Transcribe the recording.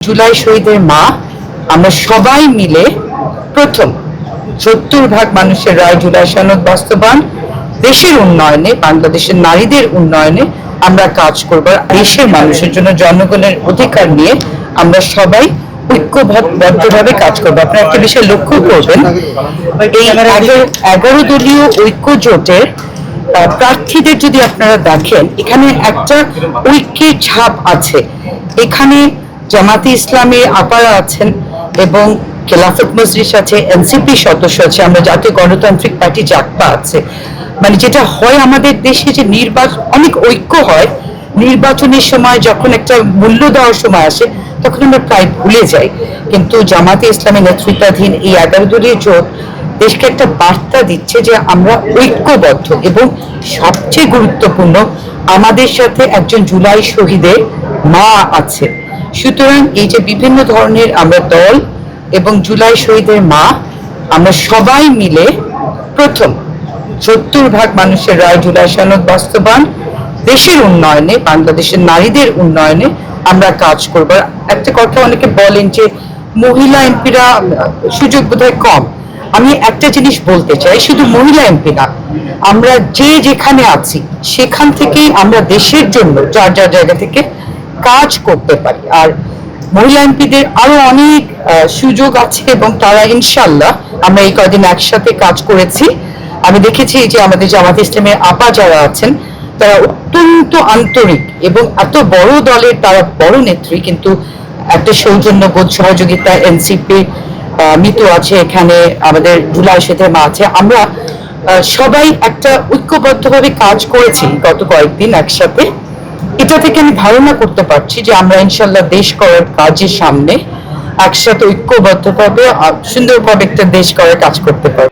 জুলাই শহীদের মা আমরা সবাই মিলে প্রথম ৭০ ভাগ মানুষের রায় জুলাই সনদ বাস্তবায়ন, দেশের উন্নয়নে, বাংলাদেশের নারীদের উন্নয়নে আমরা কাজ করব। দেশের মানুষের জন্য জনগণের অধিকার নিয়ে আমরা সবাই ঐক্যবদ্ধভাবে কাজ করব। আপনারা একটা বিষয় লক্ষ্য করবেন, এই 11 দলীয় ঐক্য জোটের প্রার্থীদের যদি আপনারা দেখেন, এখানে একটা ঐক্যের ছাপ আছে। এখানে জামাতে ইসলামী আপারা আছেন এবং খেলাফত মজলিস আছে, এনসিপি সদস্য আছে, আমরা জাতীয় গণতান্ত্রিক পার্টি জাকপা আছে। মানে যেটা হয় আমাদের দেশে যে নির্বাচন অনেক ঐক্য হয়, নির্বাচনের সময় যখন একটা মূল্য দেওয়ার সময় আসে তখন আমরা প্রায় ভুলে যাই। কিন্তু জামাতে ইসলামী নেতৃত্বাধীন এই 11 দলীয় জোট দেশকে একটা বার্তা দিচ্ছে যে আমরা ঐক্যবদ্ধ, এবং সবচেয়ে গুরুত্বপূর্ণ আমাদের সাথে একজন জুলাই শহীদের মা আছে। সুতরাং এই যে বিভিন্ন ধরনের আমরা দল এবং জুলাই শহীদের মা আমরা সবাই মিলে প্রথম ৭০ ভাগ মানুষের রায় জুলাই সনদ বাস্তবায়ন, দেশের উন্নয়নে, বাংলাদেশের নারীদের উন্নয়নে আমরা কাজ করব। একটা কথা অনেকে বলেন যে মহিলা এমপিরা সুযোগ বোধহয় কম। আমি একটা জিনিস বলতে চাই, শুধু মহিলা এমপি না, আমরা যে যেখানে আছি সেখান থেকেই আমরা দেশের জন্য যার যার জায়গা থেকে কাজ করতে পারি। আর মহিলা এমপিদের আরো অনেক সুযোগ আছে এবং তারা ইনশাল্লাহ, আমরা এই কয়েকদিন একসাথে কাজ করেছি, আমি দেখেছি যে আমাদের জামাত ইসলামের আপা যারা আছেন তারা অত্যন্ত আন্তরিক এবং এত বড় দলের তারা বড় নেত্রী, কিন্তু একটা সৌজন্যবোধ, সহযোগিতা, এনসিপি মিতু আছে, এখানে আমাদের জুলাই শহীদের মা আছে, আমরা সবাই একটা ঐক্যবদ্ধভাবে কাজ করেছি গত কয়েকদিন একসাথে। এটা থেকে আমি ধারণা করতে পারছি যে আমরা ইনশাল্লাহ দেশ করার কাজের সামনে একসাথে ঐক্যবদ্ধভাবে সুন্দরভাবে একটা দেশ করার কাজ করতে পারবো।